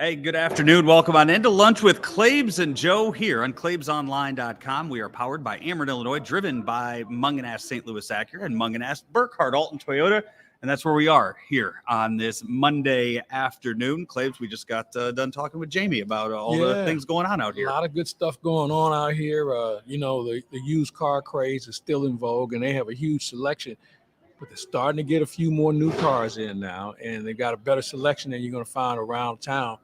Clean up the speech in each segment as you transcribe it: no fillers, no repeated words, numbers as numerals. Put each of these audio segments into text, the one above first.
Hey, good afternoon. Welcome on into Lunch with Claibs and Joe here on claibsonline.com. We are powered by Ameren, Illinois, driven by Mungenast St. Louis Acura and Mungenast Alton Toyota. And that's where we are here on this Monday afternoon. Claibs, we just got done talking with Jamie about all the things going on out here. A lot of good stuff going on out here. The used car craze is still in vogue, and they have a huge selection. But they're starting to get a few more new cars in now, and they've got a better selection than you're going to find around town.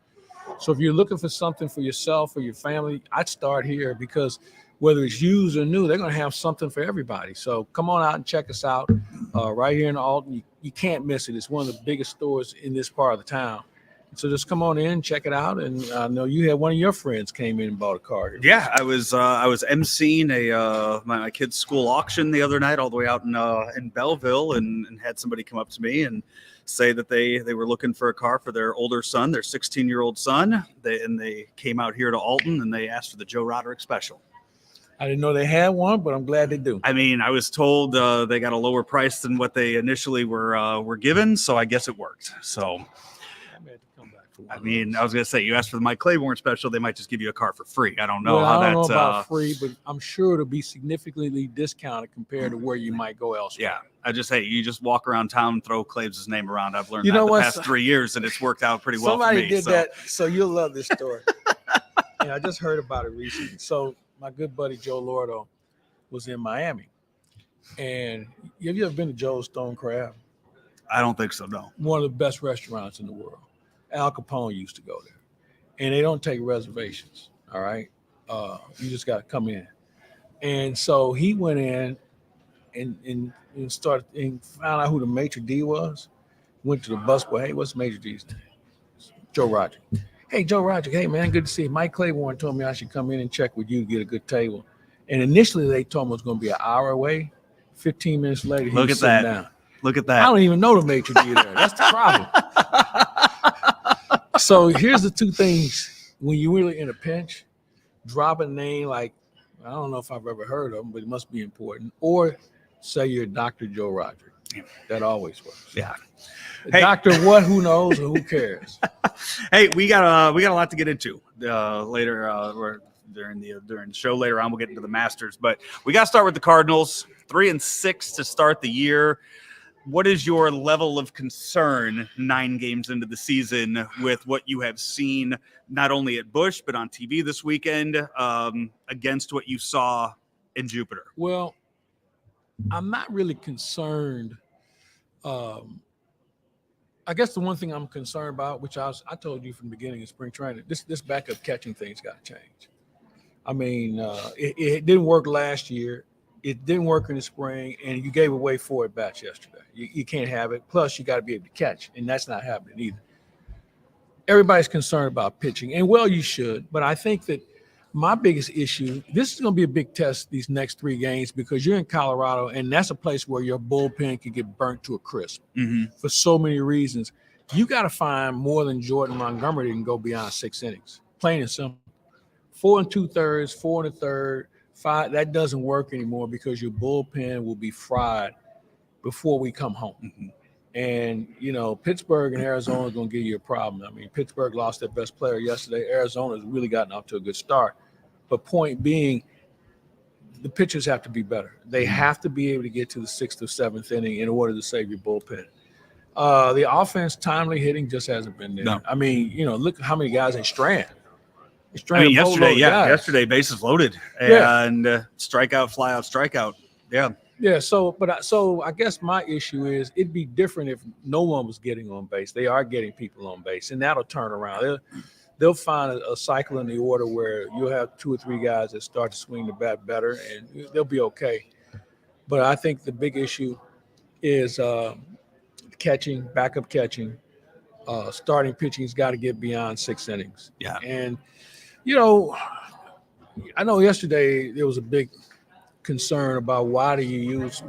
So if you're looking for something for yourself or your family, I'd start here because whether it's used or new, they're going to have something for everybody. So come on out and check us out right here in Alton. You can't miss it. It's one of the biggest stores in this part of the town. So just come on in, check it out. And I know you had one of your friends came in and bought a car here. Yeah, I was emceeing my kid's school auction the other night all the way out in Belleville and had somebody come up to me and say that they were looking for a car for their older son, their 16-year-old son. They came out here to Alton and they asked for the Joe Roderick special. I didn't know they had one, but I'm glad they do. I mean, I was told they got a lower price than what they initially were given, so I guess it worked. So I mean, I was going to say, you asked for the Mike Claiborne special, they might just give you a car for free. I don't know I don't know about that's free, but I'm sure it'll be significantly discounted compared to where you might go elsewhere. Yeah, I just say you just walk around town and throw Claibs' name around. I've learned that the past 3 years, and it's worked out pretty well for me. Somebody did that, so you'll love this story. I just heard about it recently. So my good buddy Joe Lordo was in Miami, and have you ever been to Joe's Stone Crab? I don't think so, no. One of the best restaurants in the world. Al Capone used to go there, and they don't take reservations. All right, you just got to come in. And so he went in and started and found out who the maitre d' was. Went to the busboy. Hey, what's maitre d's name? Joe Roderick. Hey, Joe Roderick. Hey, man, good to see you. Mike Claiborne told me I should come in and check with you to get a good table. And initially they told me it was going to be an hour away. 15 minutes later, he was sitting down. Look at that. I don't even know the maitre d' there. That's the problem. So here's the two things when you're really in a pinch: drop a name like, I don't know if I've ever heard of him, but it must be important, or say you're Dr. Joe Roderick. That always works. Yeah. Hey. Doctor what? Who knows? Or who cares? Hey, we got a lot to get into later. Or during the show later on, we'll get into the Masters, but we got to start with the Cardinals. 3-6 to start the year. What is your level of concern 9 games into the season with what you have seen, not only at Busch, but on TV this weekend, against what you saw in Jupiter? Well, I'm not really concerned. I guess the one thing I'm concerned about, which I told you from the beginning of spring training, this backup catching thing's got to change. I mean, it didn't work last year. It didn't work in the spring, and you gave away 4 at-bats yesterday. You can't have it. Plus, you got to be able to catch, and that's not happening either. Everybody's concerned about pitching, and well, you should. But I think that my biggest issue, this is going to be a big test these next 3 games because you're in Colorado, and that's a place where your bullpen can get burnt to a crisp for so many reasons. You got to find more than Jordan Montgomery that can go beyond 6 innings. Plain and simple. 4 2/3, 4 1/3. 5, that doesn't work anymore because your bullpen will be fried before we come home. And, Pittsburgh and Arizona are going to give you a problem. I mean, Pittsburgh lost their best player yesterday. Arizona's really gotten off to a good start. But point being, the pitchers have to be better. They have to be able to get to the 6th or 7th inning in order to save your bullpen. The offense, timely hitting just hasn't been there. No. I mean, look at how many guys they strand. Yesterday bases loaded and strikeout, fly out, strikeout. Yeah. So I guess my issue is it'd be different if no one was getting on base. They are getting people on base, and that'll turn around. They'll find a cycle in the order where you'll have 2 or 3 guys that start to swing the bat better, and they'll be okay. But I think the big issue is catching, backup catching. Starting pitching's got to get beyond 6 innings. Yeah. And I know yesterday there was a big concern about why do you use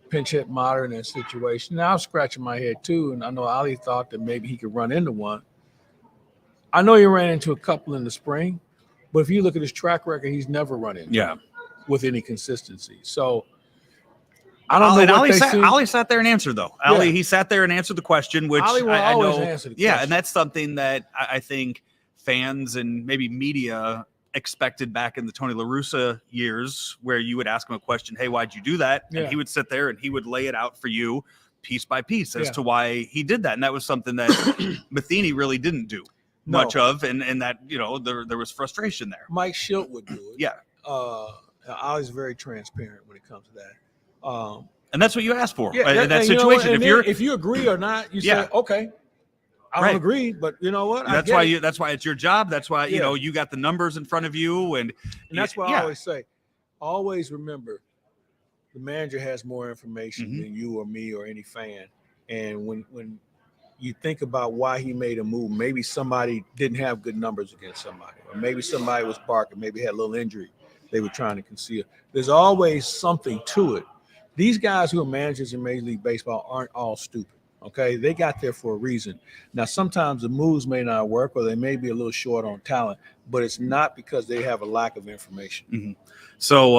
pinch hit Motter in that situation. Now I'm scratching my head too, and I know Ali thought that maybe he could run into one. I know he ran into a couple in the spring, but if you look at his track record, he's never run into one with any consistency. So I don't know what they see. Ollie sat there and answered, though. Yeah. Ollie, he sat there and answered the question, which Ollie will I always know. answer the Yeah, question. and that's something that I think fans and maybe media expected back in the Tony La Russa years, where you would ask him a question, hey, why'd you do that? Yeah. And he would sit there and he would lay it out for you piece by piece as Yeah. to why he did that. And that was something that Matheny really didn't do much of, and that, you know, there was frustration there. Mike Schilt would do it. Yeah. Ollie's very transparent when it comes to that. And that's what you asked for Yeah, in that and you know what? situation. And if you agree or not, you Yeah. say, okay, I don't Right. agree, but you know what? That's why it's your job. That's why, you know, you got the numbers in front of you. And that's why I always say, always remember the manager has more information than you or me or any fan. And when you think about why he made a move, maybe somebody didn't have good numbers against somebody, or maybe somebody was barking, maybe had a little injury they were trying to conceal. There's always something to it. These guys who are managers in Major League Baseball aren't all stupid. Okay, they got there for a reason. Now, sometimes the moves may not work, or they may be a little short on talent, but it's not because they have a lack of information. Mm-hmm. So,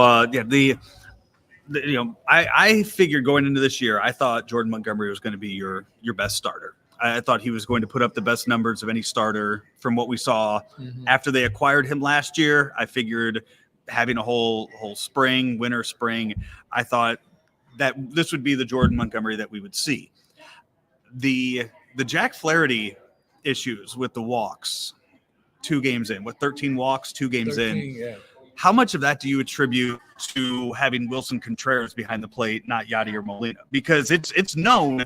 I figured going into this year, I thought Jordan Montgomery was going to be your best starter. I thought he was going to put up the best numbers of any starter from what we saw after they acquired him last year. I figured having a whole spring, winter, spring, I thought that this would be the Jordan Montgomery that we would see. The Jack Flaherty issues with the walks, 2 games in, with 13 walks, 2 games in. Yeah. How much of that do you attribute to having Wilson Contreras behind the plate, not Yadier Molina? Because it's known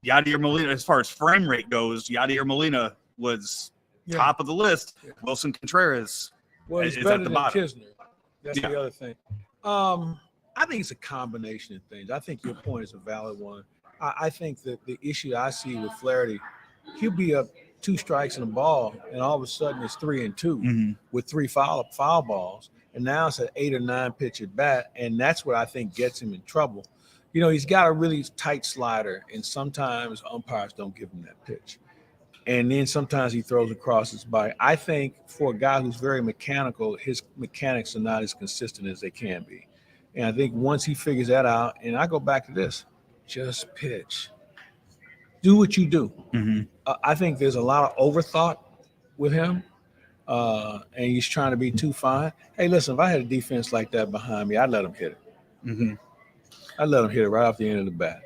Yadier Molina, as far as frame rate goes, Yadier Molina was top of the list. Yeah. Wilson Contreras is better at the than bottom. Kisner. That's the other thing. I think it's a combination of things. I think your point is a valid one. I think that the issue I see with Flaherty, he'll be up 2 strikes in a ball, and all of a sudden it's 3-2 with 3 foul balls, and now it's an 8 or 9 pitch at bat, and that's what I think gets him in trouble. You know, he's got a really tight slider, and sometimes umpires don't give him that pitch, and then sometimes he throws across his body. I think for a guy who's very mechanical, his mechanics are not as consistent as they can be, and I think once he figures that out, and I go back to this. Just pitch. Do what you do. I think there's a lot of overthought with him, and he's trying to be too fine. Hey, listen, if I had a defense like that behind me, I'd let him hit it. I'd let him hit it right off the end of the bat.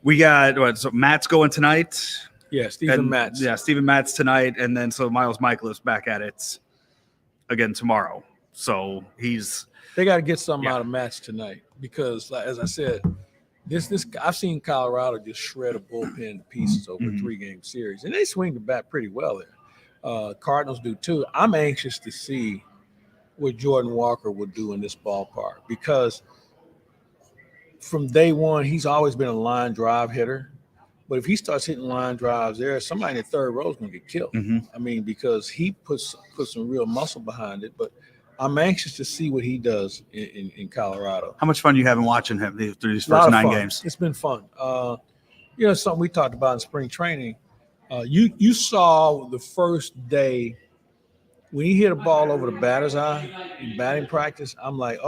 We got so Matt's going tonight. Yeah, Steven Matz. Yeah, Steven Matz tonight, and then so Miles Michaelis back at it again tomorrow. So they got to get something out of Matz tonight because, as I said. This I've seen Colorado just shred a bullpen to pieces over a 3-game series, and they swing the bat pretty well there. Cardinals do too. I'm anxious to see what Jordan Walker will do in this ballpark because from day one he's always been a line drive hitter. But if he starts hitting line drives there, somebody in the third row is going to get killed. I mean, because he puts some real muscle behind it, but. I'm anxious to see what he does in Colorado. How much fun are you having watching him through these first 9 games? It's been fun. Something we talked about in spring training. You saw the first day when he hit a ball over the batter's eye in batting practice. I'm like,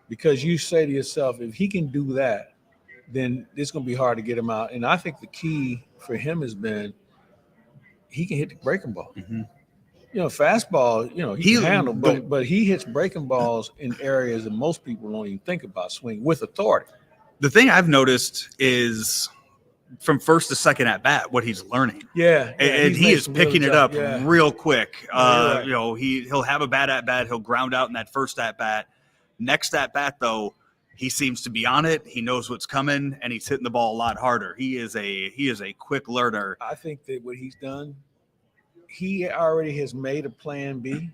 because you say to yourself, if he can do that, then it's going to be hard to get him out. And I think the key for him has been he can hit the breaking ball. Fastball, he can handle, but he hits breaking balls in areas that most people don't even think about swing with authority. The thing I've noticed is from first to second at bat, what he's learning. Yeah. And he is picking it up real quick. Right. He'll have a bad at bat. He'll ground out in that first at bat. Next at bat, though, he seems to be on it. He knows what's coming, and he's hitting the ball a lot harder. He is a quick learner. I think that what he's done. He already has made a plan B,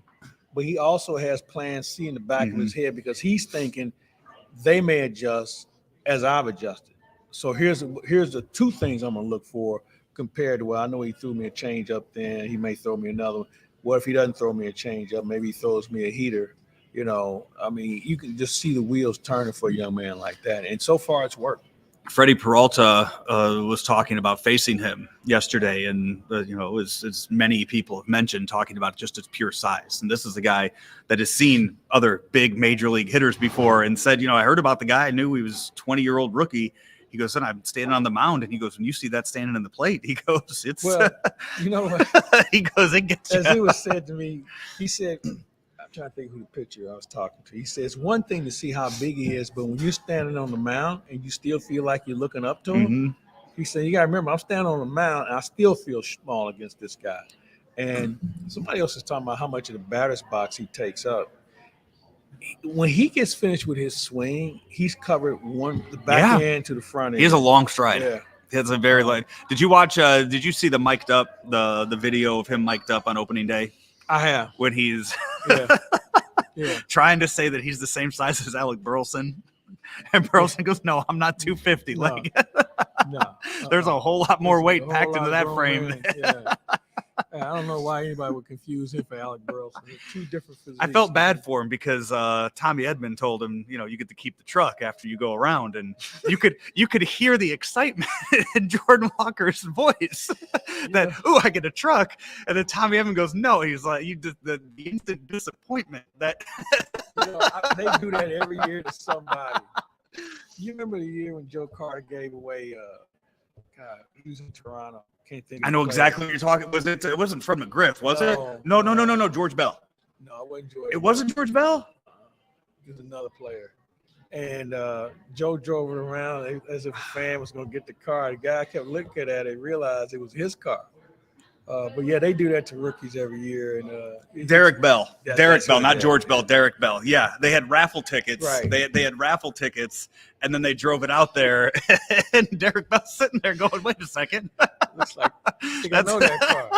but he also has plan C in the back of his head because he's thinking they may adjust as I've adjusted. So here's the 2 things I'm going to look for compared to, I know he threw me a change up then. He may throw me another one. What if he doesn't throw me a change up? Maybe he throws me a heater. I mean, you can just see the wheels turning for a young man like that. And so far it's worked. Freddie Peralta was talking about facing him yesterday, and as many people have mentioned, talking about just his pure size. And this is a guy that has seen other big major league hitters before, and said, I heard about the guy. I knew he was 20-year-old rookie. He goes, and I'm standing on the mound, and he goes, when you see that standing in the plate, he goes, it's well, you know what? he goes, it gets as you. it was said to me, he said, I'm trying to think who the pitcher I was talking to. He said, it's one thing to see how big he is, but when you're standing on the mound and you still feel like you're looking up to him, he said, you got to remember, I'm standing on the mound and I still feel small against this guy. And somebody else is talking about how much of the batter's box he takes up. When he gets finished with his swing, he's covered the back end to the front end. He has a long stride. Yeah. It's a very light. Did you watch? Did you see the video of him mic'd up on opening day? I have. When he's trying to say that he's the same size as Alec Burleson, and Burleson goes, "No, I'm not 250." No. There's a whole lot more weight packed into that frame. Yeah. I don't know why anybody would confuse him for Alec Burleson. Two different physiques. I felt bad for him because Tommy Edman told him, you get to keep the truck after you go around, and you could hear the excitement in Jordan Walker's voice that I get a truck, and then Tommy Edman goes, no, he's like the instant disappointment that they do that every year to somebody. You remember the year when Joe Carter gave away? He was in Toronto. I know exactly what you're talking. It wasn't Fred McGriff, was it? No. George Bell. No, it wasn't George. It wasn't George Bell. It was another player. And Joe drove it around as if a fan was going to get the car. The guy kept looking at it and realized it was his car. But yeah, they do that to rookies every year. And Derek Bell, not George Bell. Bell, Derek Bell. Yeah, they had raffle tickets. Right. They had raffle tickets, and then they drove it out there, and Derek Bell's sitting there going, "Wait a second, looks like I know that car."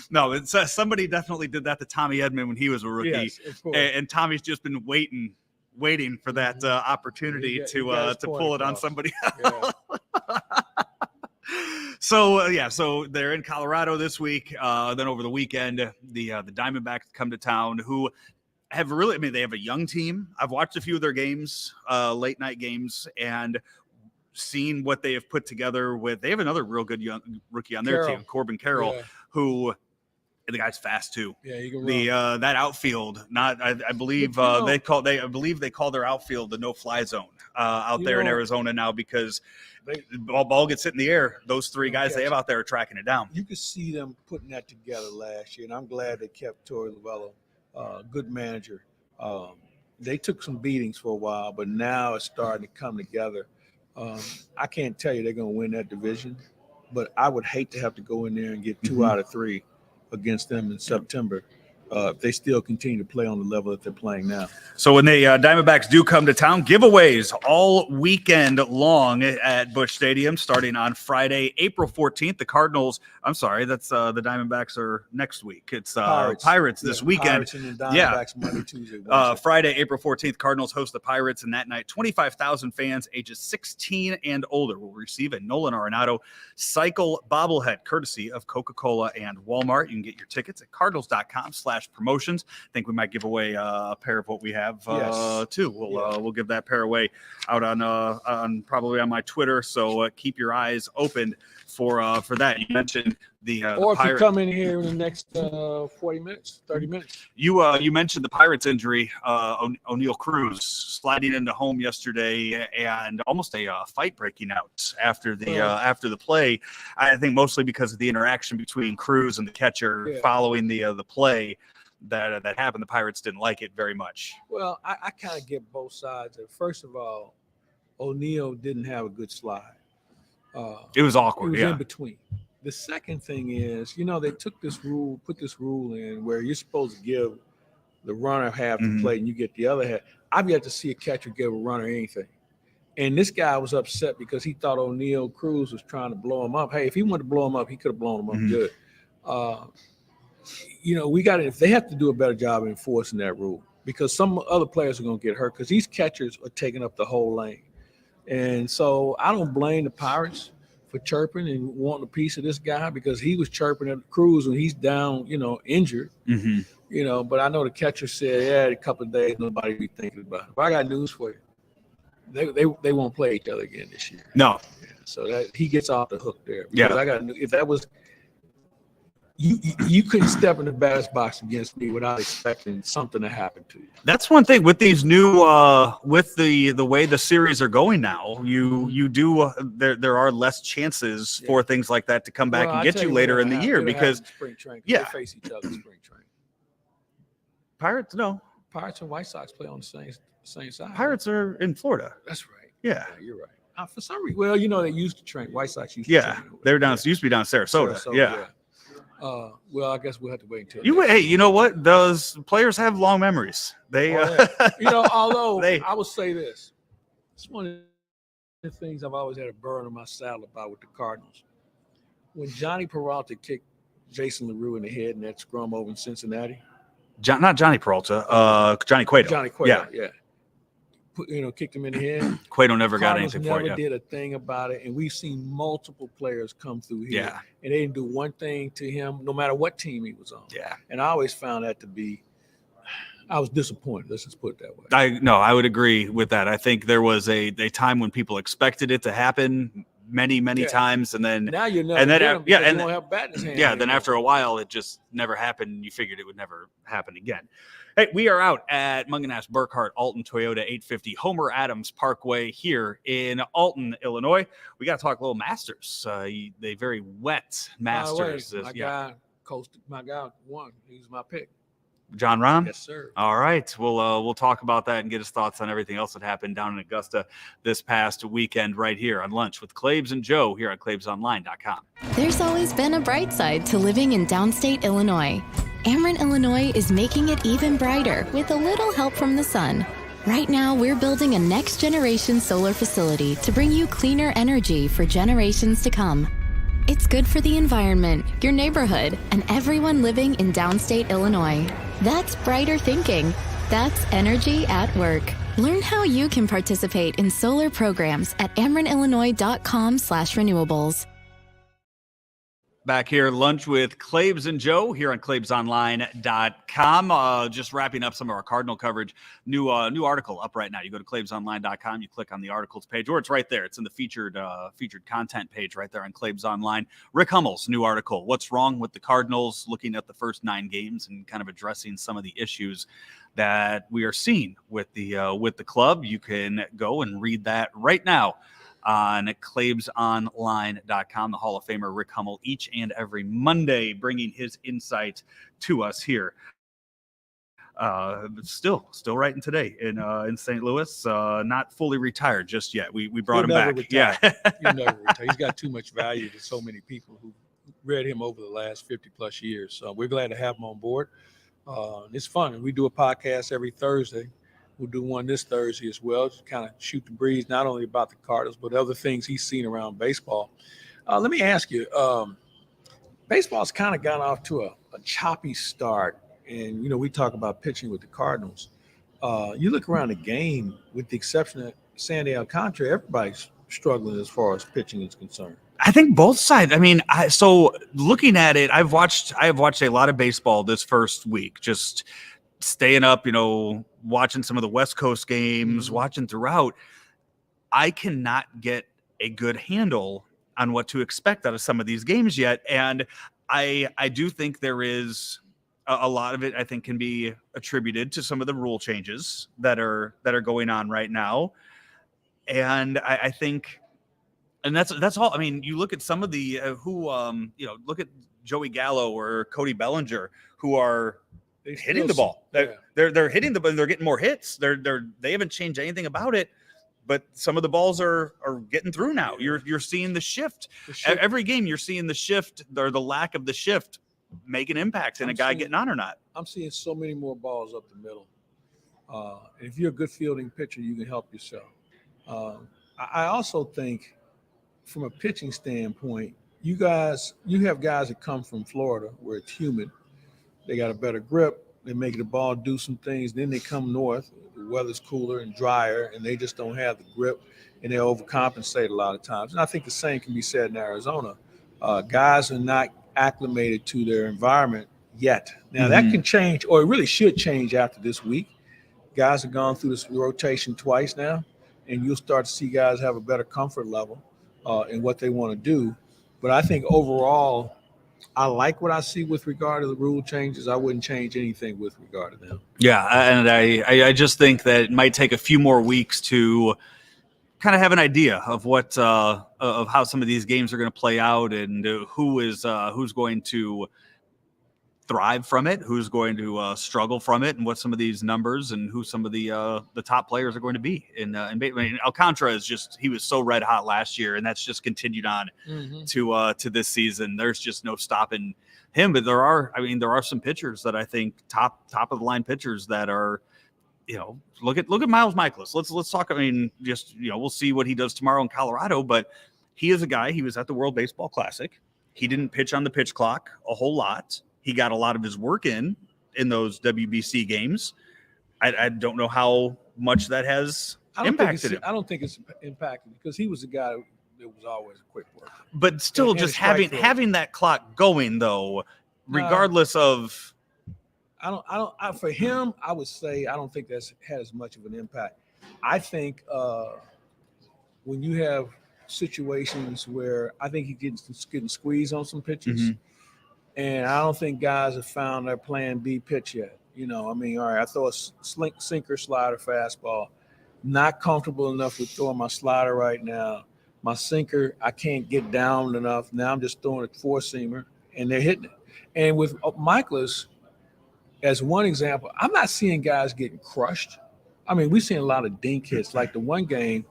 No, somebody definitely did that to Tommy Edman when he was a rookie, yes, of course. And Tommy's just been waiting for that opportunity to pull it on somebody else. Yeah. So they're in Colorado this week. Then over the weekend, the Diamondbacks come to town, who have they have a young team. I've watched a few of their games, late night games, and seen what they have put together they have another real good young rookie on their team, Corbin Carroll, who the guy's fast too. Yeah, you can run. That outfield, I believe they call their outfield the no-fly zone out there in Arizona now, because ball gets hit in the air. Those three guys they have out there are tracking it down. You could see them putting that together last year, and I'm glad they kept Torey Lovullo, good manager. They took some beatings for a while, but now it's starting to come together. I can't tell you they're going to win that division, but I would hate to have to go in there and get 2 out of 3 against them in September. If they still continue to play on the level that they're playing now. So when the Diamondbacks do come to town, giveaways all weekend long at Busch Stadium, starting on Friday, April 14th. The Cardinals, I'm sorry, that's the Diamondbacks are next week. It's Pirates this weekend. Pirates and the Diamondbacks Monday, Tuesday, Wednesday. Friday, April 14th, Cardinals host the Pirates, and that night, 25,000 fans ages 16 and older will receive a Nolan Arenado Cycle bobblehead, courtesy of Coca-Cola and Walmart. You can get your tickets at cardinals.com/promotions. I think we might give away a pair of what we have too. We'll give that pair away out on probably on my Twitter. So keep your eyes open for that. You mentioned or if you come in here in the next 40 minutes, 30 minutes. You mentioned the Pirates injury, O'Neal Cruz sliding into home yesterday, and almost a fight breaking out after the play. I think mostly because of the interaction between Cruz and the catcher following the play that happened. The Pirates didn't like it very much. Well, I kind of get both sides. First of all, O'Neal didn't have a good slide. It was awkward. It was in between. The second thing is, they put this rule in where you're supposed to give the runner half the plate and you get the other half. I've yet to see a catcher give a runner anything. And this guy was upset because he thought O'Neal Cruz was trying to blow him up. Hey, if he wanted to blow him up, he could have blown him up good. If they have to do a better job of enforcing that rule, because some other players are going to get hurt because these catchers are taking up the whole lane. And so I don't blame the Pirates for chirping and wanting a piece of this guy, because he was chirping at Cruz when he's down, injured. But I know the catcher said, a couple of days, nobody be thinking about it. But I got news for you. they won't play each other again this year. No. Yeah, so that he gets off the hook there. Yeah. Because if that was you couldn't step in the batter's box against me without expecting something to happen to you. That's one thing with these new with the way the series are going now. You do there are less chances for things like that to come back and get you later in the year because spring training. Yeah. They face each other in spring training. Pirates Pirates and White Sox play on the same side. Pirates are in Florida. That's right. Yeah. You're right. For some reason, well, they used to train. White Sox used to train. They're down. Used to be down in Sarasota. Yeah. Well, I guess we'll have to wait until Hey, you know what? Those players have long memories. They, although I will say this, it's one of the things I've always had a burn on my saddle about with the Cardinals. When Johnny Peralta kicked Jason LaRue in the head in that scrum over in Cincinnati. Not Johnny Peralta, Johnny Cueto. Johnny Cueto, yeah. Kicked him in the head. Cueto never got Cardinals anything for it. Never did a thing about it, and we've seen multiple players come through here. Yeah. And they didn't do one thing to him, no matter what team he was on. Yeah. And I always found that to be, I was disappointed. Let's just put it that way. I would agree with that. I think there was a time when people expected it to happen many times, and then now you know, and then you don't have bat in his hand then anymore. after a while it just never happened, and you figured it would never happen again. Hey, we are out at Mungenast Alton Toyota, 850 Homer Adams Parkway here in Alton, Illinois. We got to talk a little Masters. They very wet Masters. My guy won. He was my pick. John Rahm? Yes, sir. All right. We'll talk about that and get his thoughts on everything else that happened down in Augusta this past weekend right here on Lunch with Claibs and Joe here at claibsonline.com. There's always been a bright side to living in downstate Illinois. Ameren, Illinois is making it even brighter with a little help from the sun. Right now, we're building a next-generation solar facility to bring you cleaner energy for generations to come. It's good for the environment, your neighborhood, and everyone living in downstate Illinois. That's brighter thinking. That's energy at work. Learn how you can participate in solar programs at amerenillinois.com/renewables. Back here, Lunch with Claibs and Joe here on claibsonline.com. Just wrapping up some of our Cardinal coverage. New article up right now. You go to claibsonline.com, you click on the articles page, or it's right there. It's in the featured content page right there on Claibs Online. Rick Hummel's new article, What's Wrong with the Cardinals, looking at the first 9 games and kind of addressing some of the issues that we are seeing with the club. You can go and read that right now on claibsonline.com. The Hall of Famer Rick Hummel each and every Monday bringing his insight to us here. Still writing today in St. Louis. Not fully retired just yet. We brought him back. Retire. Yeah. He'll never retire. He's got too much value to so many people who read him over the last 50 plus years. So we're glad to have him on board. It's fun. We do a podcast every Thursday. We'll do one this Thursday as well, to kind of shoot the breeze, not only about the Cardinals, but other things he's seen around baseball. Let me ask you, baseball's kind of gotten off to a choppy start. And, we talk about pitching with the Cardinals. You look around the game, with the exception of Sandy Alcantara, everybody's struggling as far as pitching is concerned. I think both sides. I mean, so looking at it, I have watched a lot of baseball this first week, just staying up, watching some of the West Coast games, watching throughout. I cannot get a good handle on what to expect out of some of these games yet. And I do think there is a lot of it, I think, can be attributed to some of the rule changes that are going on right now. And I think, and that's all. I mean, you look at some of the look at Joey Gallo or Cody Bellinger, who are hitting the ball. They're hitting the ball. They're getting more hits. They haven't changed anything about it, but some of the balls are getting through now. You're seeing the shift. Every game. You're seeing the shift or the lack of the shift make an impact in a guy getting on or not. I'm seeing so many more balls up the middle. And if you're a good fielding pitcher, you can help yourself. I also think, from a pitching standpoint, you have guys that come from Florida where it's humid. They got a better grip. They make the ball do some things. Then they come north. The weather's cooler and drier, and they just don't have the grip, and they overcompensate a lot of times. And I think the same can be said in Arizona. Guys are not acclimated to their environment yet. Now, that can change, or it really should change after this week. Guys have gone through this rotation twice now, and you'll start to see guys have a better comfort level in what they want to do. But I think overall, I like what I see with regard to the rule changes. I wouldn't change anything with regard to them. Yeah, and I just think that it might take a few more weeks to kind of have an idea of what of how some of these games are going to play out, and who's going to thrive from it, who's going to struggle from it, and what some of these numbers and who some of the top players are going to be. And I mean, Alcantara he was so red hot last year, and that's just continued on to this season. There's just no stopping him. But there are some pitchers that I think top of the line pitchers that are, look at Miles Michaelis. Let's talk. I mean, we'll see what he does tomorrow in Colorado, but he is a guy. He was at the World Baseball Classic. He didn't pitch on the pitch clock a whole lot. He got a lot of his work in those WBC games. I don't know how much that has impacted him. I don't think it's impacted because he was a guy that was always a quick worker. But still, just having that clock going though, regardless of. For him, I would say I don't think that's had as much of an impact. I think when you have situations where I think he's getting squeezed on some pitches. And I don't think guys have found their plan B pitch yet. All right, I throw a sinker, slider, fastball. Not comfortable enough with throwing my slider right now. My sinker, I can't get down enough. Now I'm just throwing a four-seamer, and they're hitting it. And with Michaelis, as one example, I'm not seeing guys getting crushed. I mean, we've seen a lot of dink hits. Like the one game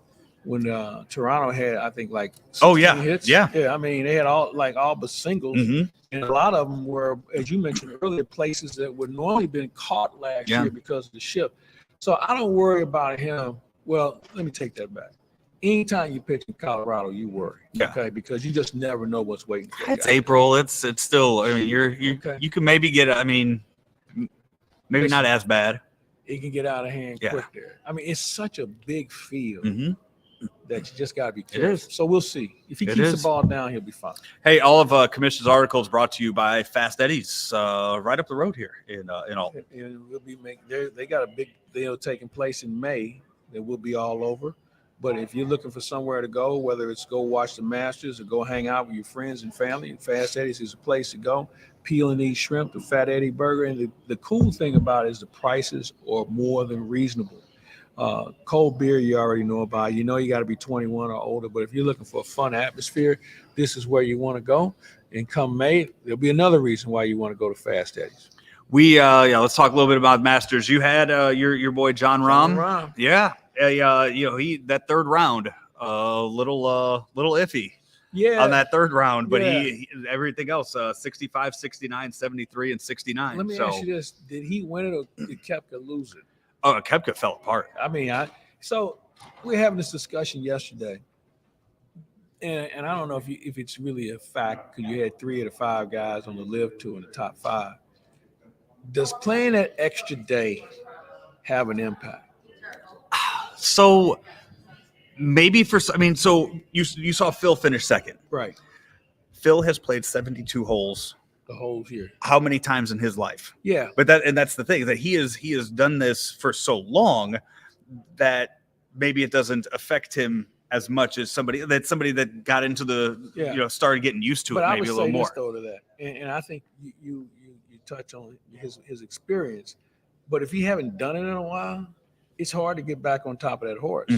when Toronto had, I think, like 16 hits. Yeah. I mean, they had all but singles. And a lot of them were, as you mentioned earlier, places that would normally been caught last year because of the shift. So I don't worry about him. Well, let me take that back. Anytime you pitch in Colorado, you worry. Okay, because you just never know what's waiting for you. It's April. It's still. I mean, you can maybe get. I mean, maybe not as bad. It can get out of hand quick there. I mean, it's such a big field. That you just got to be careful. So we'll see. If he keeps the ball down, he'll be fine. Hey, all of Commission's articles brought to you by Fast Eddie's, right up the road here in Alton. And we'll be they got a big deal taking place in May that will be all over. But if you're looking for somewhere to go, whether it's go watch the Masters or go hang out with your friends and family, Fast Eddie's is a place to go. Peel and eat shrimp, the Fat Eddie burger. And the cool thing about it is the prices are more than reasonable. Cold beer, you already know about. You got to be 21 or older. But if you're looking for a fun atmosphere, this is where you want to go. And come May, there'll be another reason why you want to go to Fast Eddie's. Let's talk a little bit about Masters. You had your boy John Rahm. Yeah. That third round, little iffy. Yeah. On that third round, but he everything else, 65, 69, 73, and 69. Let me ask you this: did he win it or did Koepka lose it? Oh, Koepka fell apart. I mean, so we're having this discussion yesterday, and I don't know if it's really a fact because you had 3 of the 5 guys on the Live Tour in the top 5. Does playing that extra day have an impact? So maybe so you saw Phil finish second, right? Phil has played 72 holes. The whole year. How many times in his life? Yeah. But that's the thing, that he has done this for so long that maybe it doesn't affect him as much as somebody that got into the started getting used to it maybe a little more. But I would say this though to that, and I think you touch on his experience, but if you haven't done it in a while, it's hard to get back on top of that horse.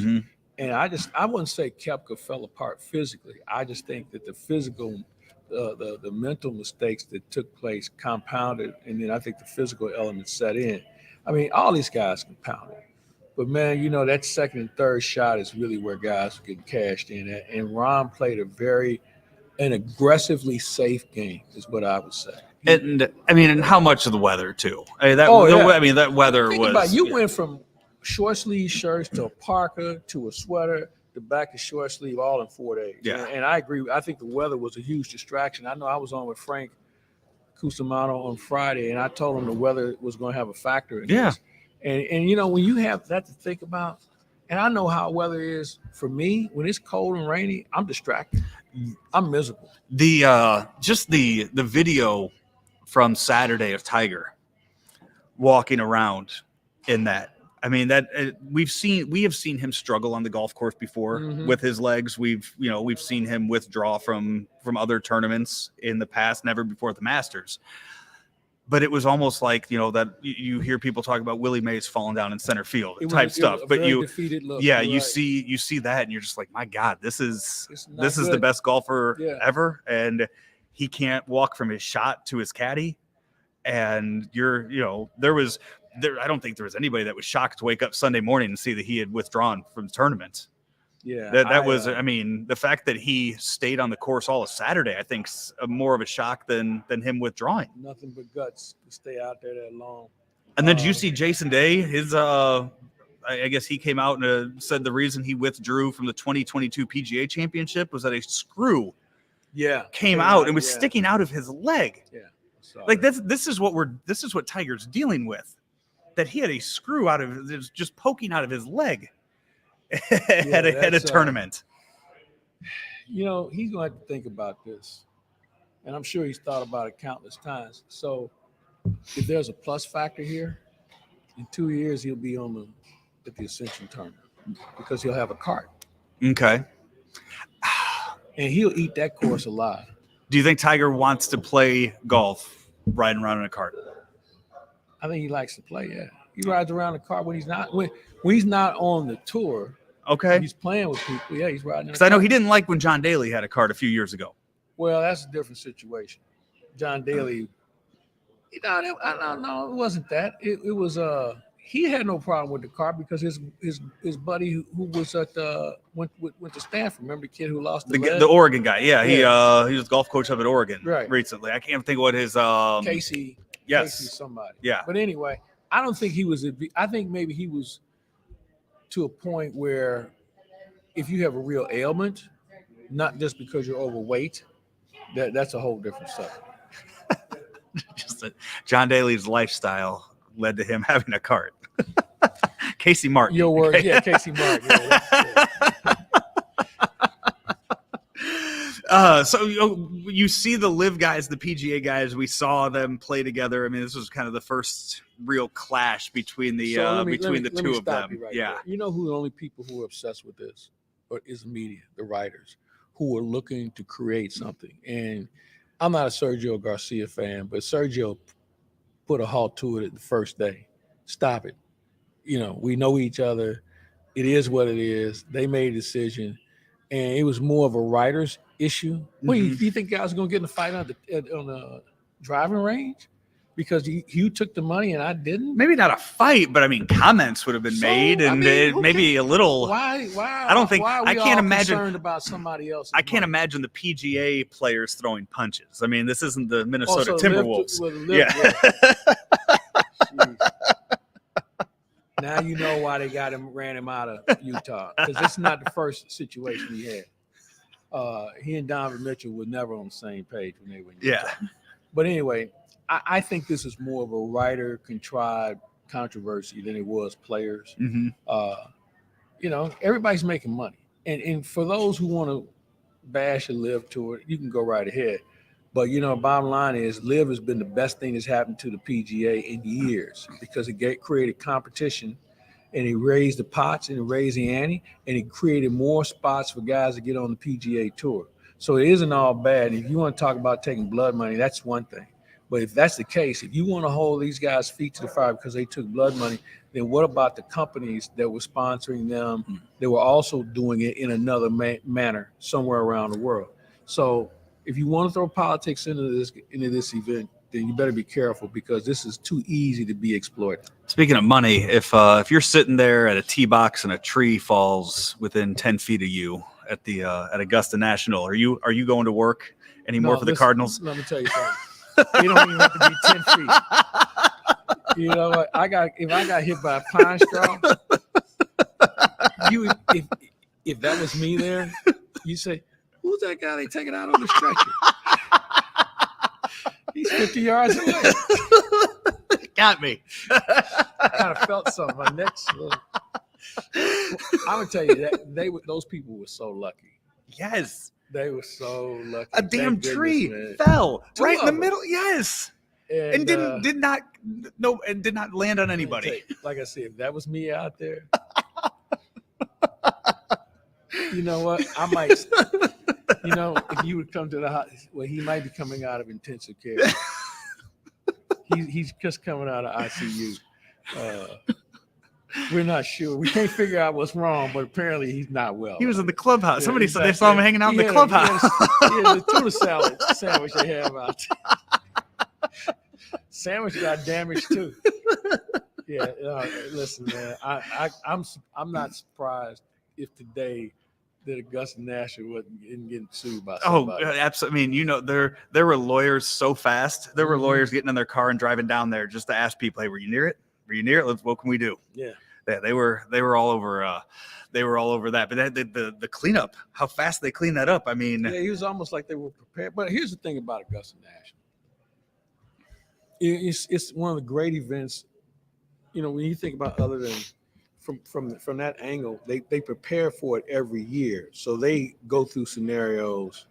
And I wouldn't say Koepka fell apart physically. I just think that the physical the mental mistakes that took place compounded, and then I think the physical elements set in. I mean, all these guys compounded. But, man, that second and third shot is really where guys are getting cashed in at. And Rahm played an aggressively safe game is what I would say. And how much of the weather, too? That weather was – you went from short sleeve shirts to a parka to a sweater – the back of short sleeve all in 4 days. Yeah. And I agree. I think the weather was a huge distraction. I know I was on with Frank Cusimano on Friday, and I told him the weather was going to have a factor in this. And when you have that to think about, and I know how weather is for me, when it's cold and rainy, I'm distracted. I'm miserable. Just the video from Saturday of Tiger walking around in that, I mean we have seen him struggle on the golf course before with his legs. We've seen him withdraw from other tournaments in the past, never before at the Masters. But it was almost like, that you hear people talk about Willie Mays falling down in center field type stuff. But defeated look. you right. see that and you're just like, my God, this is good. the best golfer ever. And he can't walk from his shot to his caddy. And I don't think there was anybody that was shocked to wake up Sunday morning and see that he had withdrawn from the tournament. Yeah. The fact that he stayed on the course all of Saturday, I think, is more of a shock than him withdrawing. Nothing but guts to stay out there that long. And then did you see Jason Day? His I guess he came out and said the reason he withdrew from the 2022 PGA Championship was that a screw came out and was sticking out of his leg. Yeah. Like this is what Tiger's dealing with. That he had a screw just poking out of his leg at a tournament. He's going to have to think about this. And I'm sure he's thought about it countless times. So if there's a plus factor here, in 2 years, he'll be at the Ascension tournament because he'll have a cart. Okay. And he'll eat that course alive. Do you think Tiger wants to play golf riding around in a cart? I think he likes to play, yeah. He rides around the cart when he's not on the tour. Okay. He's playing with people. Yeah, he's riding. Because I know he didn't like when John Daly had a cart a few years ago. Well, that's a different situation. John Daly, I don't know. It wasn't that. It was he had no problem with the cart because his buddy who was at went to Stanford. Remember the kid who lost the Oregon guy? Yeah, he was golf coach up at Oregon recently. I can't think what his Casey. Yes, Casey somebody. Yeah, but anyway, I don't think he was. I think maybe he was to a point where if you have a real ailment, not just because you're overweight, that's a whole different subject. Just that John Daly's lifestyle led to him having a cart. Casey Martin. Your word, yeah, Casey Martin. So you see the live guys, the PGA guys. We saw them play together. I mean, this was kind of the first real clash between the two of them. Right there. You know who the only people who are obsessed with this is the media, the writers, who are looking to create something. And I'm not a Sergio Garcia fan, but Sergio put a halt to it the first day. Stop it. We know each other. It is what it is. They made a decision. And it was more of a writer's issue. What, do you think guys are going to get in a fight on the driving range? Because you took the money and I didn't? Maybe not a fight, but I mean, comments would have been made, and maybe a little. Why? I don't think. Why are we I can't all imagine concerned about somebody else. I can't imagine the PGA players throwing punches. I mean, this isn't the Minnesota Timberwolves. Now you know why they ran him out of Utah, because this is not the first situation he had. He and Donovan Mitchell were never on the same page when they were in Utah. Yeah. But anyway, I think this is more of a writer-contrived controversy than it was players. Everybody's making money. And for those who want to bash a live tour, you can go right ahead. But, bottom line is live has been the best thing that's happened to the PGA in years because it created competition and it raised the pots and it raised the ante and it created more spots for guys to get on the PGA tour. So it isn't all bad. If you want to talk about taking blood money, that's one thing. But if that's the case, if you want to hold these guys' feet to the fire because they took blood money, then what about the companies that were sponsoring them? They were also doing it in another manner somewhere around the world. So if you want to throw politics into this event, then you better be careful because this is too easy to be exploited. Speaking of money, if you're sitting there at a tee box and a tree falls within 10 feet of you at Augusta National, are you going to work anymore for the Cardinals? Let me tell you something. You don't even have to be 10 feet. You know what? If I got hit by a pine straw, if that was me there, you say, who's that guy they taking out on the stretcher? He's 50 yards away. Got me. I kind of felt something. My neck's I'm gonna tell you that those people were so lucky. Yes. They were so lucky. A damn tree fell right in the middle. Yes. and did not land on anybody. Like I said, if that was me out there, you know what? I might, if you would come to the house, well, he might be coming out of intensive care. He's just coming out of ICU. We're not sure. We can't figure out what's wrong, but apparently he's not well. He was in the clubhouse. Yeah, somebody said they saw him hanging out in the clubhouse. He had the tuna salad sandwich they have out there. Sandwich got damaged too. Yeah, listen, man. I'm not surprised if today that Augusta National wasn't getting sued by somebody. Oh, absolutely. I mean, there were lawyers so fast. There were lawyers getting in their car and driving down there just to ask people, "Hey, were you near it? Were you near it? What can we do?" Yeah, they were all over. They were all over that. But the cleanup, how fast they cleaned that up. I mean, yeah, he was almost like they were prepared. But here's the thing about Augusta National. It's one of the great events. When you think about other than from that angle, they prepare for it every year. So they go through scenarios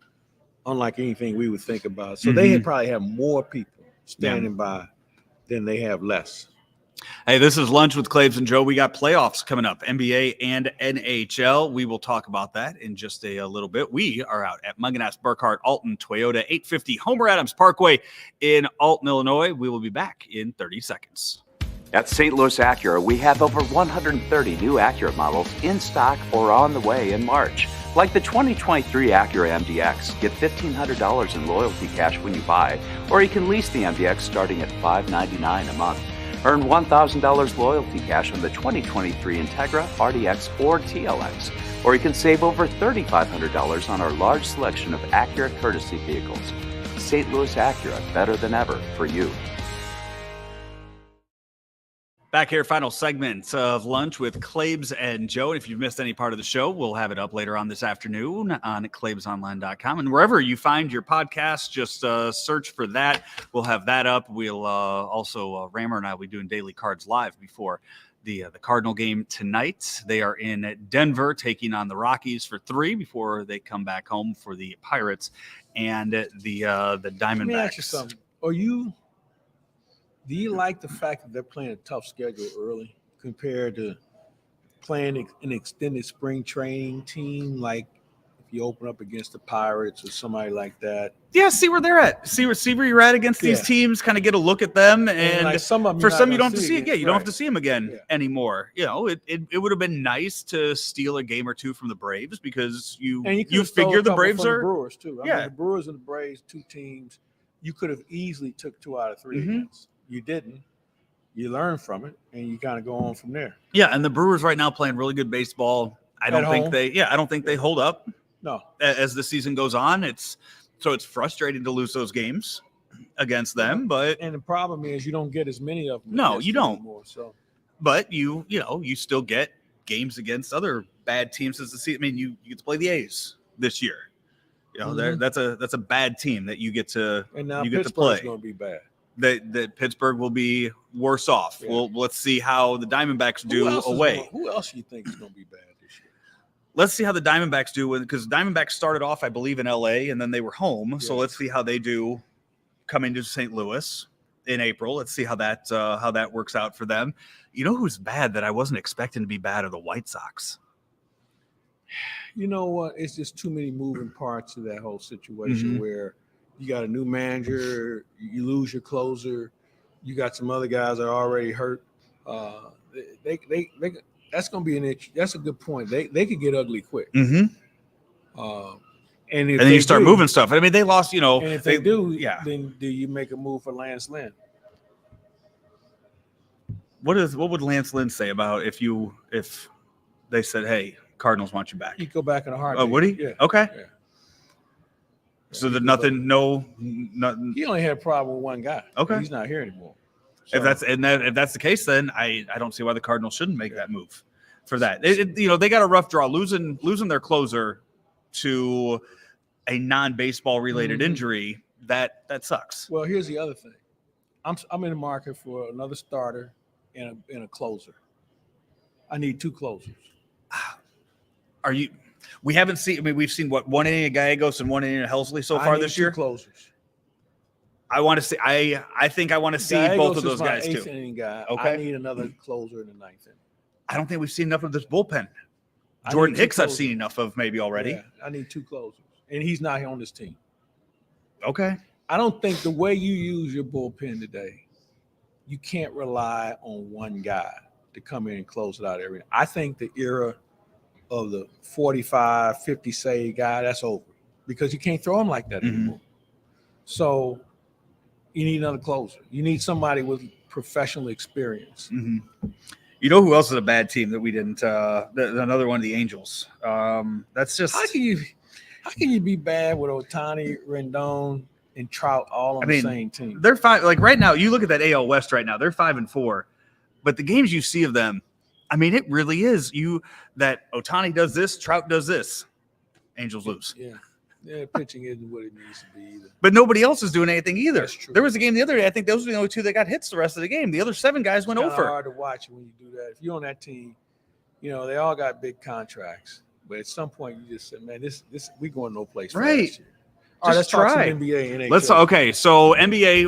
unlike anything we would think about. So they probably have more people standing by than they have less. Hey, this is Lunch with Claibs and Joe. We got playoffs coming up, NBA and NHL. We will talk about that in just a little bit. We are out at Mungenast Alton Toyota, 850 Homer Adams Parkway in Alton, Illinois. We will be back in 30 seconds. At St. Louis Acura, we have over 130 new Acura models in stock or on the way in March. Like the 2023 Acura MDX, get $1,500 in loyalty cash when you buy, or you can lease the MDX starting at $599 a month. Earn $1,000 loyalty cash on the 2023 Integra, RDX, or TLX, or you can save over $3,500 on our large selection of Acura courtesy vehicles. St. Louis Acura, better than ever for you. Back here, final segment of Lunch with Claibs and Joe. And if you've missed any part of the show, we'll have it up later on this afternoon on claibsonline.com. And wherever you find your podcast, just search for that. We'll have that up. We'll also, Rammer and I will be doing Daily Cards Live before the Cardinal game tonight. They are in Denver taking on the Rockies for 3 before they come back home for the Pirates and the Diamondbacks. Let me ask you something. Do you like the fact that they're playing a tough schedule early compared to playing an extended spring training team? Like if you open up against the Pirates or somebody like that. Yeah, see where they're at. See where you're at against these teams. Kind of get a look at them, and like some of them for some you don't have to see it. Yeah, you don't have to see them again Yeah. anymore. It would have been nice to steal a game or two from the Braves because you stole figure a the couple Braves from are the Brewers too. I Yeah. mean, the Brewers and the Braves, 2 teams. You could have easily took 2 out of 3 against. You didn't. You learn from it, and you kind of go on from there. Yeah, and the Brewers right now playing really good baseball. I don't think they hold up. No, as the season goes on, it's frustrating to lose those games against them. But and the problem is you don't get as many of them. No, you don't. Anymore, so, but you still get games against other bad teams as the season. I mean, you get to play the A's this year. That's a bad team that you get to and now you get Pittsburgh's to play. Going to be bad. That Pittsburgh will be worse off. Yeah. Let's see how the Diamondbacks do away. Who else do you think is going to be bad this year? Let's see how the Diamondbacks do because Diamondbacks started off, I believe, in LA and then they were home. Yes. So let's see how they do coming to St. Louis in April. Let's see how that works out for them. You know who's bad that I wasn't expecting to be bad are the White Sox. You know what? It's just too many moving parts to that whole situation where you got a new manager, you lose your closer, you got some other guys that are already hurt. That's going to be an issue. That's a good point. They could get ugly quick. Mm-hmm. And then you start moving stuff. I mean, they lost. And if they do, then do you make a move for Lance Lynn? What would Lance Lynn say about if they said, "Hey, Cardinals want you back"? He'd go back in a heartbeat. Oh, would he? Yeah. Okay. Yeah. So there's nothing. He only had a problem with one guy. Okay. He's not here anymore. So, if that's the case, then I don't see why the Cardinals shouldn't make that move for that. They got a rough draw losing their closer to a non-baseball related injury. That sucks. Well, here's the other thing. I'm in the market for another starter and a closer. I need 2 closers. Are you? We haven't seen. I mean, we've seen one inning of Gallegos and 1 inning of Helsley so far this year. Closers. I want to see. I think I want to see both of those guys too. Inning guy. Okay. I need another closer in the ninth inning. I don't think we've seen enough of this bullpen. Jordan Hicks, I've seen enough of maybe already. Yeah, I need 2 closers, and he's not on this team. Okay. I don't think the way you use your bullpen today, you can't rely on one guy to come in and close it out every night. I think the era of the 45, 50 save guy, that's over because you can't throw him like that anymore. So you need another closer. You need somebody with professional experience. You know who else is a bad team that we didn't? Another one of the Angels. That's just How can you be bad with Ohtani, Rendon, and Trout all on the same team? They're 5. Like right now, you look at that AL West right now. They're 5-4, but the games you see of them, I mean, it really is that Ohtani does this, Trout does this, Angels lose. Yeah, pitching isn't what it needs to be either. But nobody else is doing anything either. That's true. There was a game the other day. I think those were the only 2 that got hits the rest of the game. The other 7 guys went It's over. hard to watch when you do that. If you're on that team, they all got big contracts. But at some point, you just say, "Man, this we going no place." Right. All right, let's talk some try. NBA and NHL. Okay. So NBA,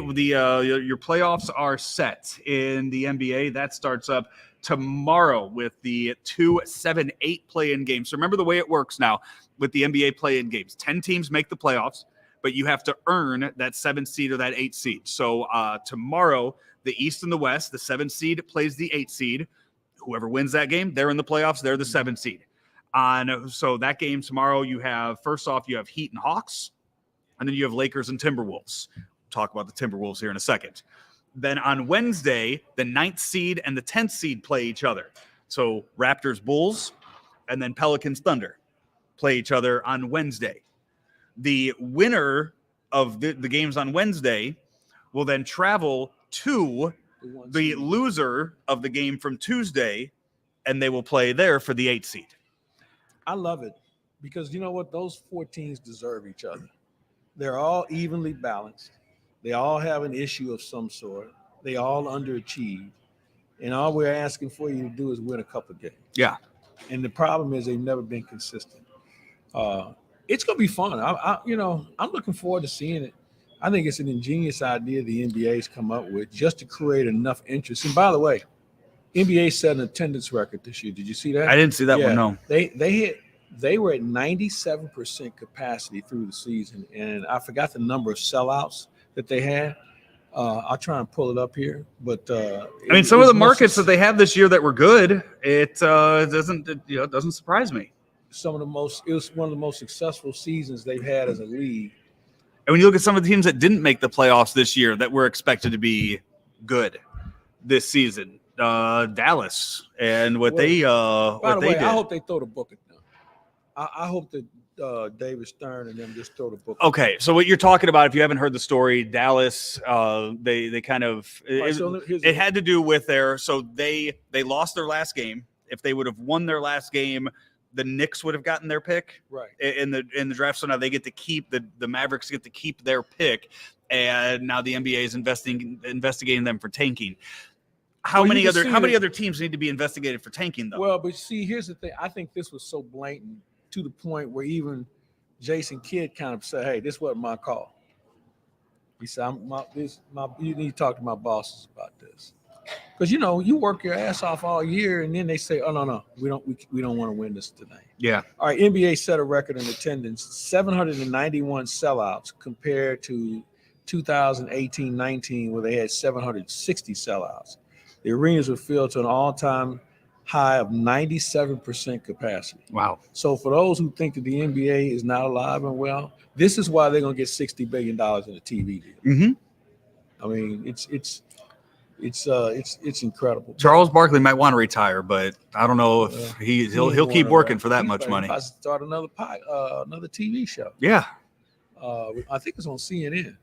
your playoffs are set in the NBA. That starts up tomorrow with the 2, 7, 8 play-in games. So remember the way it works now with the NBA play-in games. 10 teams make the playoffs, but you have to earn that 7 seed or that 8 seed. So tomorrow, the East and the West, the 7 seed plays the 8 seed. Whoever wins that game, they're in the playoffs. They're the 7 seed. So that game tomorrow, you have Heat and Hawks, and then you have Lakers and Timberwolves. We'll talk about the Timberwolves here in a second. Then on Wednesday, the 9th seed and the 10th seed play each other. So Raptors, Bulls, and then Pelicans, Thunder play each other on Wednesday. The winner of the games on Wednesday will then travel to the loser of the game from Tuesday, and they will play there for the 8th seed. I love it because you know what? Those 4 teams deserve each other. They're all evenly balanced. They all have an issue of some sort. They all underachieved. And all we're asking for you to do is win a couple of games. Yeah. And the problem is they've never been consistent. It's going to be fun. I'm looking forward to seeing it. I think it's an ingenious idea the NBA's come up with just to create enough interest. And by the way, NBA set an attendance record this year. Did you see that? I didn't see that one, no. They were at 97% capacity through the season. And I forgot the number of sellouts that they had. I'll try and pull it up here, but some of the markets that they have this year that were good, it doesn't surprise me. It was one of the most successful seasons they've had as a league. And when you look at some of the teams that didn't make the playoffs this year that were expected to be good this season, Dallas and what they did. I hope they throw the book at them. I hope that David Stern and them just throw the book. Okay, so what you're talking about, if you haven't heard the story, Dallas, they kind of it had to do with they lost their last game. If they would have won their last game, the Knicks would have gotten their pick in the draft. So now they get to keep the Mavericks get to keep their pick, and now the NBA is investigating them for tanking. How many other teams need to be investigated for tanking though? Well, but see, here's the thing. I think this was so blatant to the point where even Jason Kidd kind of said, "Hey, this wasn't my call." He said, "You need to talk to my bosses about this." Because you work your ass off all year, and then they say, "Oh no, we don't want to win this tonight." Yeah. All right. NBA set a record in attendance: 791 sellouts compared to 2018-19, where they had 760 sellouts. The arenas were filled to an all-time high of 97% capacity. Wow. So for those who think that the NBA is not alive and well, this is why they're going to get $60 billion in a TV deal. Mm-hmm. I mean, it's incredible. Charles Barkley might want to retire, but I don't know if he'll keep working for that much money. Start another TV show. Yeah. I think it's on CNN.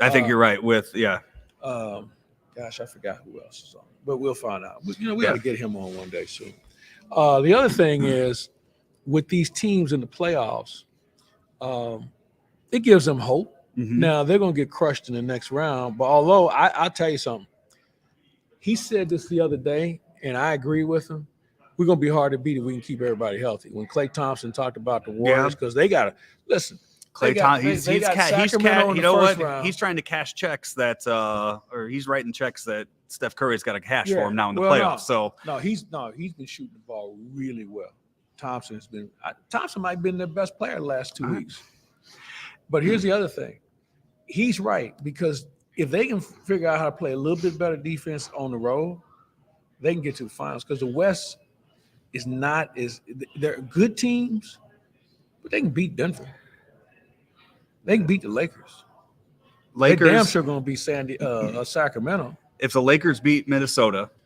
I think you're right Gosh, I forgot who else is on, but we'll find out. We got to get him on one day soon. The other thing is, with these teams in the playoffs, it gives them hope. Mm-hmm. Now they're going to get crushed in the next round, but although I'll tell you something, he said this the other day, and I agree with him. We're going to be hard to beat if we can keep everybody healthy. When Klay Thompson talked about the Warriors, because they got to listen. Klay Thompson, he's Sacramento you know what? round. He's trying to cash checks that, or he's writing checks that Steph Curry's got to cash for him now in the playoffs. He's been shooting the ball really well. Thompson might have been their best player the last 2 weeks. But here's the other thing. He's right, because if they can figure out how to play a little bit better defense on the road, they can get to the finals, because the West is not as – they're good teams, but they can beat Denver. They can beat the Lakers. They're damn sure going to beat Sacramento. If the Lakers beat Minnesota –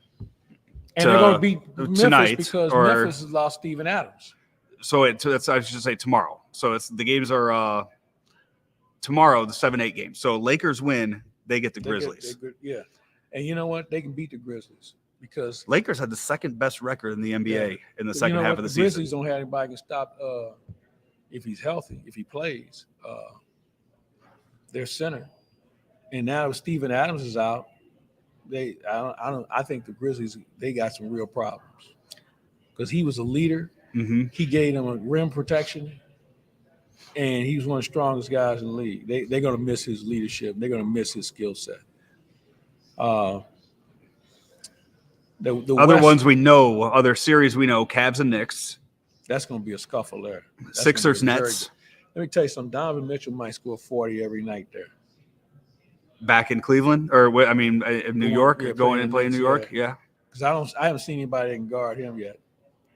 and they're going to beat Memphis tonight, because Memphis has lost Steven Adams. So that's I should say tomorrow. So the games are tomorrow, the 7-8 games. So Lakers win, they get the Grizzlies. Yeah, and you know what? They can beat the Grizzlies because Lakers had the second best record in the NBA in the second half of the season. The Grizzlies don't have anybody who can stop if he's healthy, if he plays. Their center, and now Steven Adams is out. I think the Grizzlies, they got some real problems because he was a leader. Mm-hmm. He gave them a rim protection, and he was one of the strongest guys in the league. They're going to miss his leadership. They're going to miss his skill set. The other West, ones we know, other series we know, Cavs and Knicks. That's going to be a scuffle there. Sixers, Nets. Let me tell you something. Donovan Mitchell might score 40 every night there. Back in Cleveland, or I mean, in New York, going and playing in New York, yeah. Because I haven't seen anybody that can guard him yet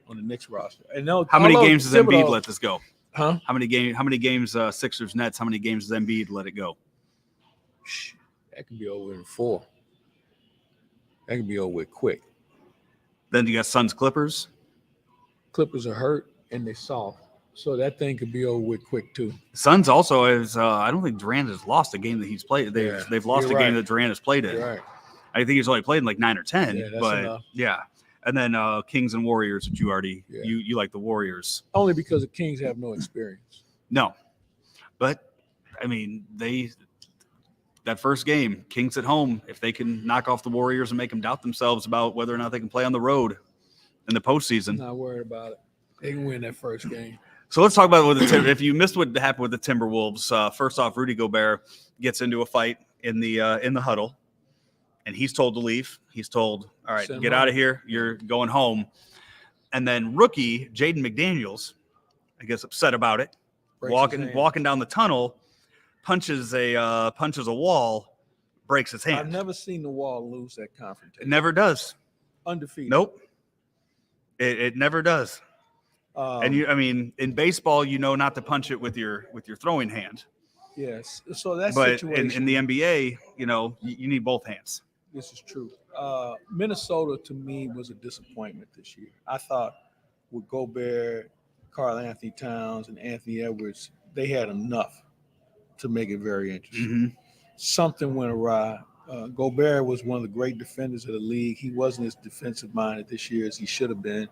on the Knicks roster. And how many games does Embiid let this go? Huh? How many games? Sixers, Nets. How many games does Embiid let it go? That could be over in 4. That could be over with quick. Then you got Suns, Clippers. Clippers are hurt and they're soft. So that thing could be over with quick too. Suns also is. I don't think Durant has lost a game that he's played. They've lost a game that Durant has played in. Right. I think he's only played in like 9 or 10. Yeah, that's but enough. Yeah, and then Kings and Warriors, which you already you like the Warriors only because the Kings have no experience. No, but I mean that first game, Kings at home. If they can knock off the Warriors and make them doubt themselves about whether or not they can play on the road in the postseason, not worried about it. They can win that first game. So let's talk about if you missed what happened with the Timberwolves. First off, Rudy Gobert gets into a fight in the huddle, and he's told to leave. He's told, "All right, get out of here. You're going home." And then rookie Jaden McDaniels, I guess, upset about it, walking down the tunnel, punches a wall, breaks his hand. I've never seen the Wall lose that confrontation. It never does. Undefeated. Nope. It never does. And in baseball, not to punch it with your throwing hand. Yes. So that's situation. In the NBA, you need both hands. This is true. Minnesota to me was a disappointment this year. I thought with Gobert, Karl Anthony Towns, and Anthony Edwards, they had enough to make it very interesting. Mm-hmm. Something went awry. Gobert was one of the great defenders of the league. He wasn't as defensive minded this year as he should have been.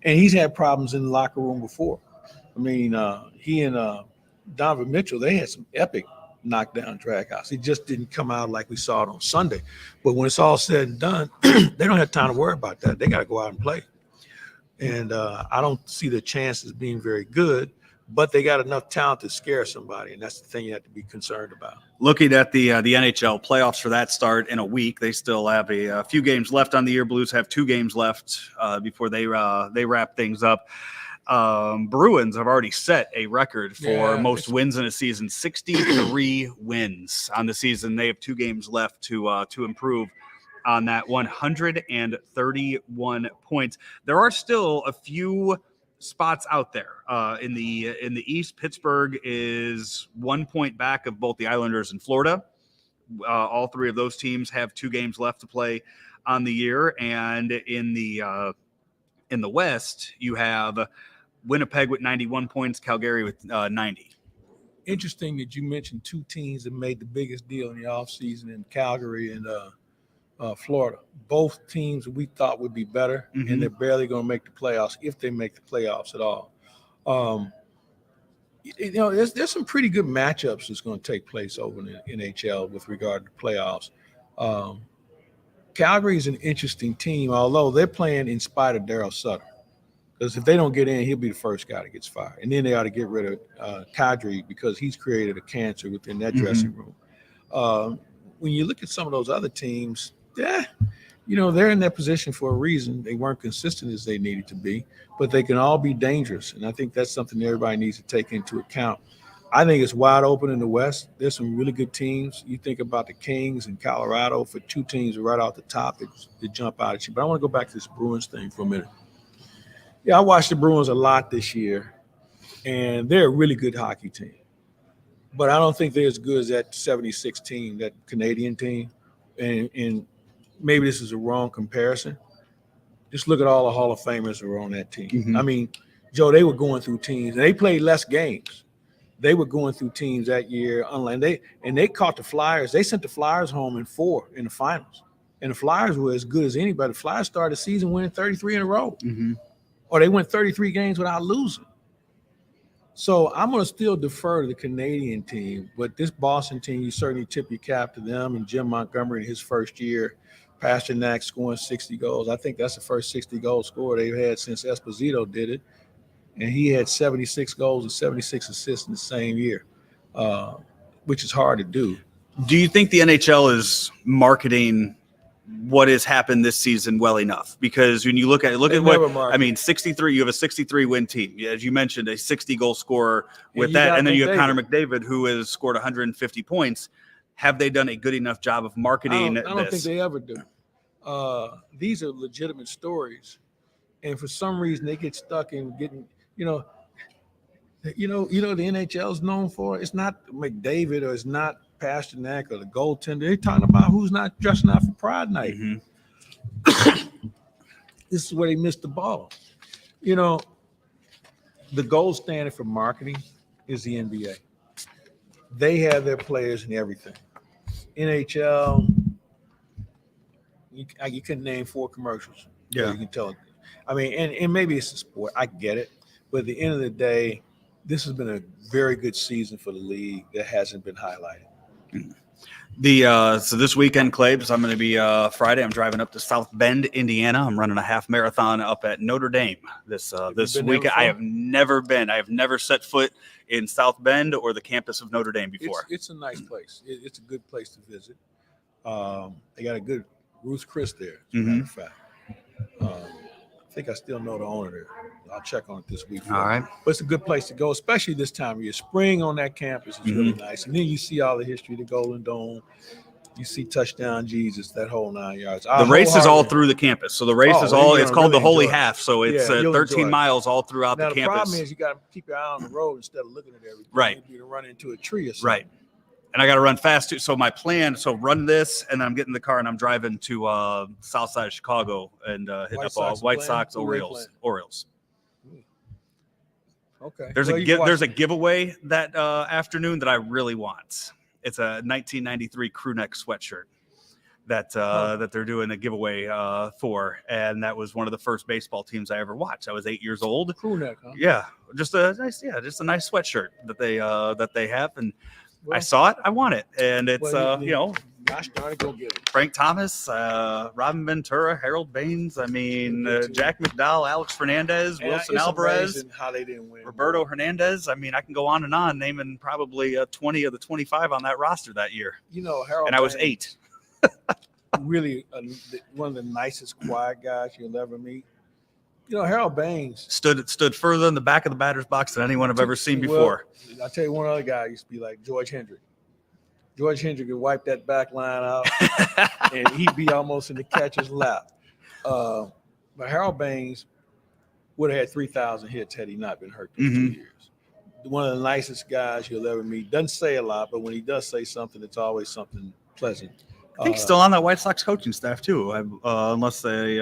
And he's had problems in the locker room before. I mean, he and Donovan Mitchell, they had some epic knockdown dragouts. He just didn't come out like we saw it on Sunday. But when it's all said and done, they don't have time to worry about that. They got to go out and play. And I don't see the chances being very good, but they got enough talent to scare somebody, and that's the thing you have to be concerned about. Looking at the NHL playoffs for that start in a week, they still have a few games left on the year. Blues have 2 games left before they wrap things up. Bruins have already set a record for most wins in a season, 63 wins on the season. They have 2 games left to improve on that, 131 points. There are still a few spots out there in the East. Pittsburgh is 1 point back of both the Islanders and Florida. All 3 of those teams have 2 games left to play on the year. And in the West, you have Winnipeg with 91 points, Calgary with 90. Interesting that you mentioned 2 teams that made the biggest deal in the offseason in Calgary and Florida. Both teams we thought would be better, and they're barely going to make the playoffs, if they make the playoffs at all. There's some pretty good matchups that's going to take place over in the NHL with regard to playoffs. Calgary is an interesting team, although they're playing in spite of Daryl Sutter. Because if they don't get in, he'll be the first guy that gets fired. And then they ought to get rid of Kadri because he's created a cancer within that dressing room. When you look at some of those other teams, they're in that position for a reason. They weren't consistent as they needed to be, but they can all be dangerous. And I think that's something everybody needs to take into account. I think it's wide open in the West. There's some really good teams. You think about the Kings and Colorado for two teams right off the top that jump out at you. But I want to go back to this Bruins thing for a minute. Yeah, I watched the Bruins a lot this year, and they're a really good hockey team. But I don't think they're as good as that 76 team, that Canadian team. And maybe this is a wrong comparison. Just look at all the Hall of Famers who are on that team. I mean, Joe, they were going through teams, and they played less games. They were going through teams that year. They caught the Flyers. They sent the Flyers home in 4 in the finals. And the Flyers were as good as anybody. The Flyers started the season winning 33 in a row. Or they went 33 games without losing. So I'm going to still defer to the Canadian team, but this Boston team, you certainly tip your cap to them and Jim Montgomery in his first year, Pasternak scoring 60 goals. I think that's the first 60-goal scorer they've had since Esposito did it, and he had 76 goals and 76 assists in the same year, which is hard to do. Do you think the NHL is marketing what has happened this season well enough? Because when you look at what I mean, 63, you have a 63 win team. As you mentioned, a 60 goal scorer with that. And then you have Connor McDavid, who has scored 150 points. Have they done a good enough job of marketing I don't think they ever do. These are legitimate stories. And for some reason they get stuck in getting, the NHL is known for, it's not McDavid or it's not Pasternak or the goaltender. They're talking about who's not dressing out for Pride Night. This is where they missed the ball. The gold standard for marketing is the NBA. They have their players and everything. NHL, you can name 4 commercials. Yeah, you can tell it. I mean, and maybe it's a sport. I get it, but at the end of the day, this has been a very good season for the league that hasn't been highlighted. So this weekend, Claibs, I'm going to be Friday. I'm driving up to South Bend, Indiana. I'm running a half marathon up at Notre Dame this weekend. I have never been. I have never set foot in South Bend or the campus of Notre Dame before. It's a nice place. It's a good place to visit. They got a good Ruth Chris there, as a matter of fact. I think I still know the owner there. I'll check on it this week. All right. But it's a good place to go, especially this time of year. Spring on that campus is really nice. And then you see all the history of the Golden Dome. You see Touchdown Jesus, that whole 9 yards. The race is all through the campus. So the race is all, it's called the Holy Half. So it's 13 miles all throughout the campus. The problem is you got to keep your eye on the road instead of looking at everything. Right. You're going to run into a tree or something. Right. And I got to run fast too. So my plan, run this, and then I'm getting in the car and I'm driving to south side of Chicago and hitting up all White Sox, Orioles. Okay. There's a giveaway that afternoon that I really want. It's a 1993 crew neck sweatshirt that they're doing a giveaway for, and that was one of the first baseball teams I ever watched. I was 8 years old. Crew neck, huh? Yeah, just a nice sweatshirt that they have, and I saw it, I want it, and it's gosh darn it, go get it. Frank Thomas, Robin Ventura, Harold Baines, Jack McDowell, Alex Fernandez, Wilson Alvarez, how they didn't win. Roberto Hernandez. I can go on and on, naming probably 20 of the 25 on that roster that year. Harold. And I was 8. Really, one of the nicest, quiet guys you'll ever meet. Harold Baines stood further in the back of the batter's box than anyone I've ever seen before. I'll tell you one other guy used to be like George Hendrick. George Hendrick could wipe that back line out, and he'd be almost in the catcher's lap. But Harold Baines would have had 3,000 hits had he not been hurt those 2 years. One of the nicest guys you'll ever meet. Doesn't say a lot, but when he does say something, it's always something pleasant. I think he's still on that White Sox coaching staff too, unless they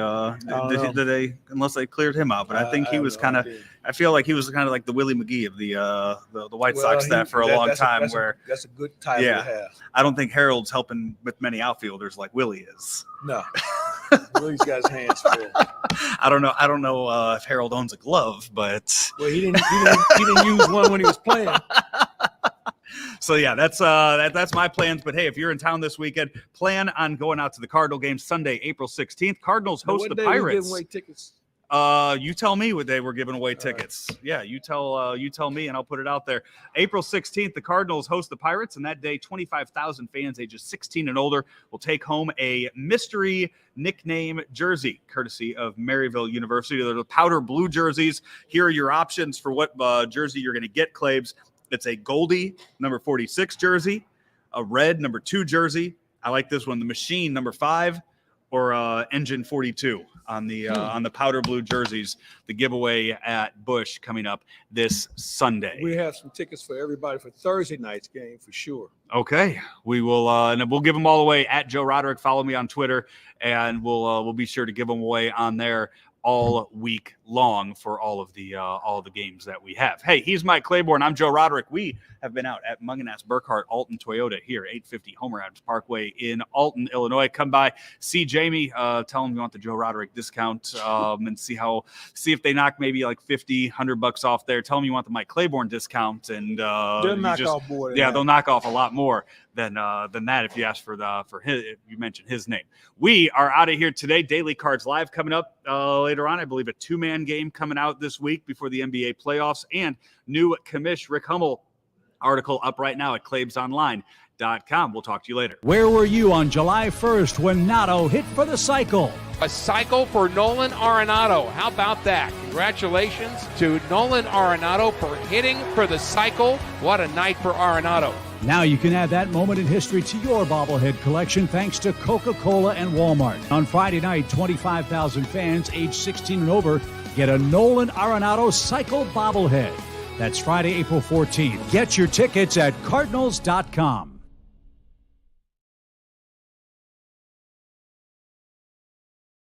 cleared him out. But I think he was kind of. I feel like he was kind of like the Willie McGee of the White Sox staff for a long time. That's a good title to have. I don't think Harold's helping with many outfielders like Willie is. No, Willie's got his hands full. I don't know if Harold owns a glove, but he didn't use one when he was playing. So yeah, that's my plans. But hey, if you're in town this weekend, plan on going out to the Cardinal game Sunday, April 16th. Cardinals host the Pirates. Giving away tickets? You tell me what day we're giving away tickets. Yeah, you tell me, and I'll put it out there. April 16th, the Cardinals host the Pirates, and that day, 25,000 fans ages 16 and older will take home a mystery nickname jersey, courtesy of Maryville University. They're the powder blue jerseys. Here are your options for what jersey you're going to get, Claibs. It's a Goldie number 46 jersey, a red number 2 jersey. I like this one, the Machine number 5, or Engine 42 on the powder blue jerseys. The giveaway at Busch coming up this Sunday. We have some tickets for everybody for Thursday night's game for sure. Okay, we will, and we'll give them all away at Joe Roderick. Follow me on Twitter, and we'll be sure to give them away on there all week long for all of the games that we have. Hey, he's Mike Claiborne. I'm Joe Roderick. We have been out at Mungenast Alton Toyota here, 850 Homer Adams Parkway in Alton, Illinois. Come by, see Jamie, tell him you want the Joe Roderick discount, and see if they knock maybe like $50-$100 off there. Tell them you want the Mike Claiborne discount, and they'll knock off more than that. They'll knock off a lot more than that if you ask for his, if you mention his name. We are out of here today. Daily Cards Live coming up later on. I believe a 2-man game coming out this week before the NBA playoffs, and new commish Rick Hummel article up right now at claibsonline.com. We'll talk to you later. Where were you on July 1st when Nato hit for the cycle? A cycle for Nolan Arenado. How about that? Congratulations to Nolan Arenado for hitting for the cycle. What a night for Arenado. Now you can add that moment in history to your bobblehead collection thanks to Coca-Cola and Walmart. On Friday night, 25,000 fans age 16 and over get a Nolan Arenado cycle bobblehead. That's Friday, April 14th. Get your tickets at Cardinals.com.